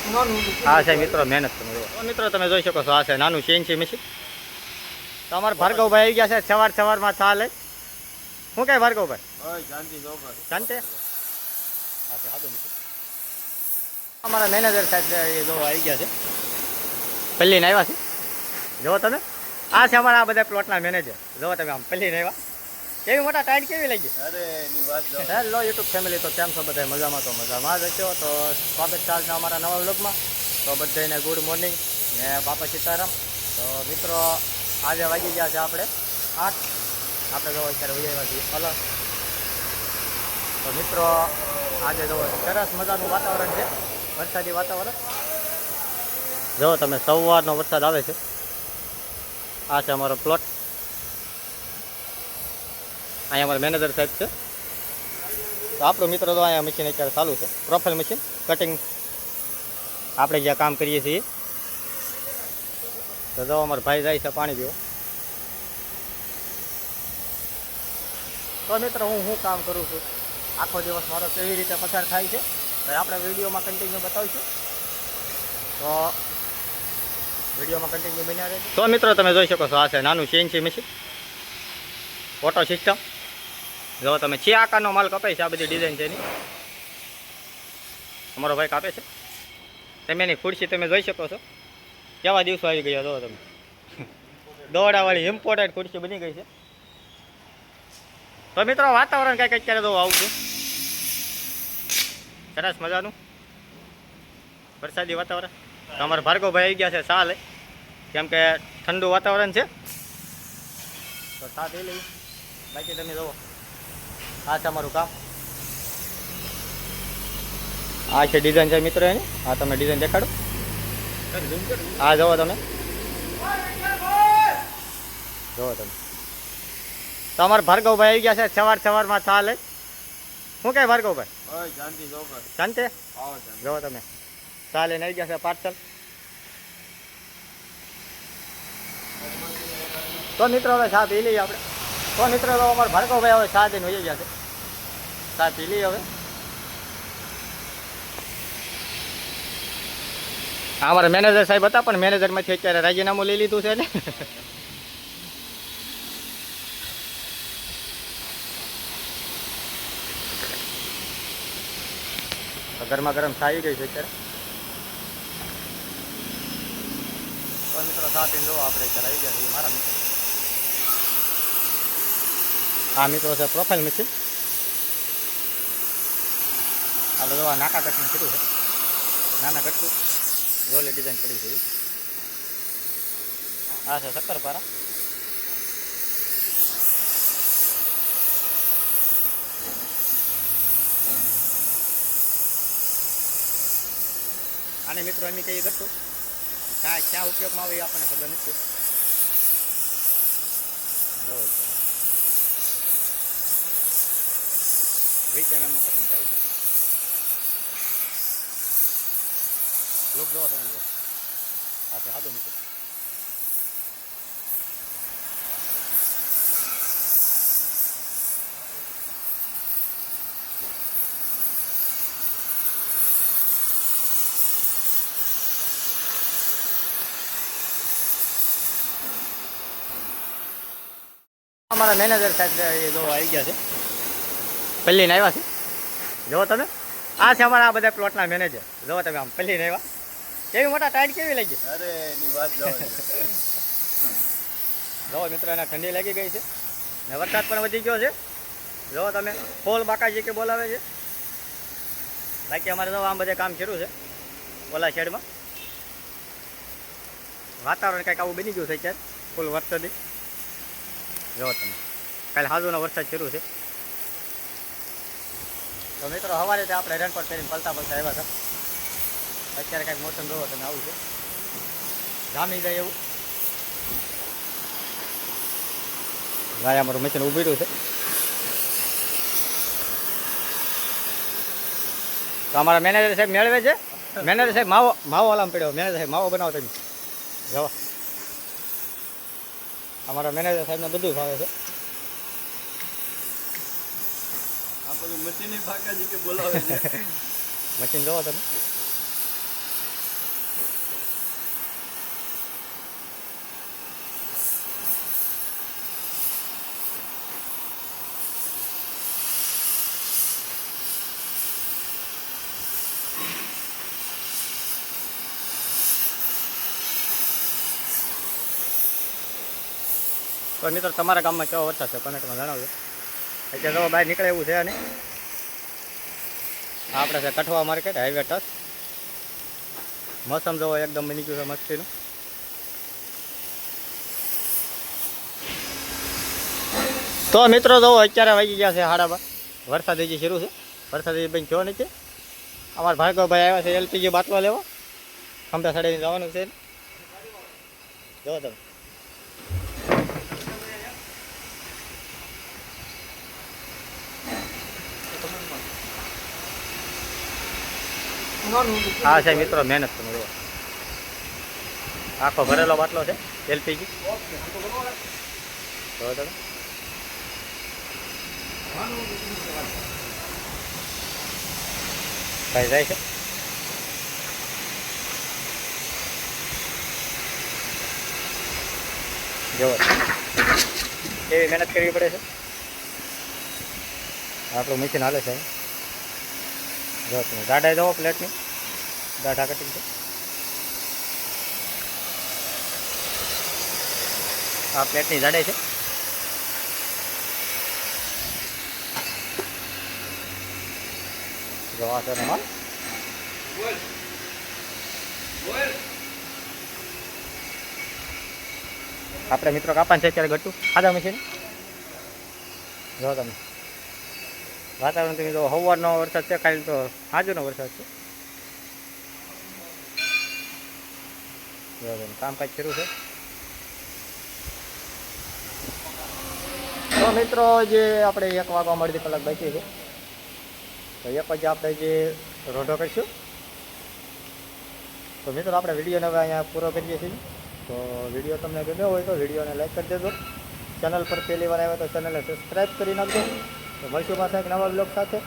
હા છે મિત્રો, મહેનત તમે જુઓ. તો મિત્રો તમે જોઈ શકો છો, આ છે નાનું CNC મશીન. તો અમારા ભાર્ગવભાઈ આવી ગયા છે સવારમાં ચાલે. શું કહે ભાર્ગવભાઈ? શાંતિ. અમારા મેનેજર સાહેબ જો આવી ગયા છે, પહેલી ને આવ્યા છે. જુઓ તમે, આ છે અમારા આ બધા પ્લોટના મેનેજર. જુઓ તમે આમ પહેલી ને આવ્યા. કેવી મોટા ટાઈટ કેવી લાગી? હેલો યુટ્યુબ ફેમિલી, તો કેમ છો બધા? મજામાં? તો મજામાં જ હશો. તો સ્વાગત છે આજના અમારા નવા વ્લોગમાં. તો બધાને ગુડ મોર્નિંગ ને બાપા સીતારામ. તો મિત્રો આજે વાગી ગયા છે આપણે 8. આપણે જો અત્યારે ઉજાવ્યા છીએ અલગ. તો મિત્રો આજે જો સરસ મજાનું વાતાવરણ છે, વરસાદી વાતાવરણ. જો તમે સવારનો વરસાદ આવે છે. આ છે અમારો પ્લોટ. અહીંયા અમારા મેનેજર સાહેબ છે. તો આપણું મિત્રો તો અહીંયા મશીન અત્યારે ચાલુ છે, પ્રોફાઇલ મશીન કટિંગ. આપણે જ્યાં કામ કરીએ છીએ. તો જો અમારા ભાઈ જાય છે પાણી પીવો. તો મિત્રો હું કામ કરું છું, આખો દિવસ મારો કેવી રીતે પસાર થાય છે તો આપણે વિડીયોમાં કન્ટિન્યુ બતાવીશું. તો વિડીયોમાં કન્ટિન્યુ બન્યા રહે. તો મિત્રો તમે જોઈ શકો છો, આ છે નાનું CNC મશીન, ઓટો સિસ્ટમ. જો તમે 6 આકારનો માલ કપાય છે. આ બધી ડિઝાઇન છે એની, અમારો ભાઈ કાપે છે. તમે એની ખુરશી તમે જોઈ શકો છો, કેવા દિવસો આવી ગયા. જો તમે દોડાવાળી ઇમ્પોર્ટેન્ટ ખુરશી બની ગઈ છે. તો મિત્રો વાતાવરણ કંઈક અત્યારે તો આવું છે, સરસ મજાનું વરસાદી વાતાવરણ. તો અમારા ભાર્ગવભાઈ આવી ગયા છે ચા લઈ, કેમ કે ઠંડુ વાતાવરણ છે. તો ચા પી લઈએ. બાકી તમે જુઓ, આ છે અમારું કામ. આ છે ડિઝાઇન છે મિત્રો એની. આ તમને ડિઝાઇન દેખાડો. આ જુઓ તમે, જુઓ તમે. તો અમારા ભાર્ગવભાઈ આવી ગયા છે સવારમાં ચા લઈ. શું કહે ભાર્ગવભાઈ? શાંતિ. જુઓ તમે, ચા લઈને આવી ગયા છે પાર્સલ. તો મિત્રો હવે ચા પી લઈએ આપણે. તો મિત્રો અમારા ભાર્ગવભાઈ હવે ચા દઈને વહી ગયા છે. ચા પી લઈએ હવે. અમારા મેનેજર સાહેબ હતા, પણ મેનેજરમાંથી અત્યારે રાજીનામું લઈ લીધું છે ને. ગરમા ગરમ ચા આવી ગઈ છે અત્યારે. તો મિત્રો ચા પીને જુઓ, આપણે અત્યારે આવી ગયા છીએ મારા મિત્રો. આ મિત્રો છે પ્રોફાઇલ મશીન. આપણે જો નાકા કટનું કર્યું છે, નાના કટકું રોલી ડિઝાઇન પડી છે. આ છે શક્કરપારા. આને મિત્રો એમ કહીએ ગટું ક્યાં ઉપયોગમાં આવે એ આપણને ખબર નથી. વીકેન્ડમાં કટિંગ થાય છે. લોક જોવા તો આ છે સાદું મૂકું. અમારા મેનેજર સાહેબ જો આવી ગયા છે, પહેલી ને આવ્યા છે. જુઓ તમે, આ છે અમારા આ બધા પ્લોટના મેનેજર. જુઓ તમે આમ પહેલી ને આવ્યા. કેવી મોટા ટાઈટ કેવી લાગી? જુઓ મિત્રો, એને ઠંડી લાગી ગઈ છે ને વરસાદ પણ વધી ગયો છે. જુઓ તમે, ફોલ બાકાજી કે બોલાવે છે. બાકી અમારે જો આમ બધે કામ શરૂ છે ઓલા શેડમાં. વાતાવરણ કંઈક આવું બની ગયું છે અત્યારે, ફૂલ વરસાદી. જુઓ તમે, કાલે હાજુનો વરસાદ શરૂ છે. તો મિત્રો સવારે આપણે રેનકોટ પહેરીને પલતા આવ્યા હતા. અત્યારે કાંઈક મોસમ જોવો તમે આવું છે, જામી જાય એવું. ભાઈ અમારું મશીન ઊભી રહ્યું છે. તો અમારા મેનેજર સાહેબ મેળવે છે. મેનેજર સાહેબ માવો હલામ પડ્યો. મેનેજર સાહેબ માવો બનાવો તમે. જવા અમારા મેનેજર સાહેબને બધું ભાવે છે. મશીન જોવો તમે. તો મિત્રો તમારા ગામમાં કેવો વરસાદ છે કમેન્ટમાં જણાવજો. અત્યારે જો બહાર નીકળે એવું છે નહીં. આપણે છે કઠવા માર્કેટ હાઈવે ટચ. મોસમ જોવો એકદમ બની ગયું છે મસ્તીનું. તો મિત્રો જોવો અત્યારે વાગી ગયા છે 12:30. વરસાદ હજી શરૂ છે. વરસાદ હજી બેન થયો નથી. અમારા ભાર્ગવભાઈ આવ્યા છે એલપીજી બાટલો લેવો. ખંભે સડીને જવાનું છે. જો તમે હા છે મિત્રો મહેનત તમે જુઓ. આખો ભરેલો બાટલો છે એલપીજી. જો તમે ભાઈ જાય છે. જો એવી મહેનત કરવી પડે છે. આપણું મશીન હાલે છે. જો તમે દાઢા જવો પ્લેટની દાઢા કટિંગ છે. આ પ્લેટની જાડે છે. જો આ છે માલ. આપણે મિત્રો કાપાન છે અત્યારે ગટું ખાધા મશીન. જો તમે વાતાવરણ તમે જો સવારનો વરસાદ છે ખાલી તો આજનો વરસાદ છે. જો તમે કામકાજ શરૂ છે. તો મિત્રો જે આપણે 1 વાગવા અડધી કલાક બાકી છે તો 1 વાગે આપણે જે રોઢો કરીશું. તો મિત્રો આપણે વિડીયોને હવે અહીંયા પૂરો કરીએ છીએ. તો વિડીયો તમને ગમ્યો હોય તો વિડીયોને લાઈક કરી દેજો. ચેનલ પર પહેલી વાર આવ્યો તો ચેનલને સબસ્ક્રાઈબ કરી નાખજો. તો મળશું પાછા એક નવા બ્લોગ સાથે.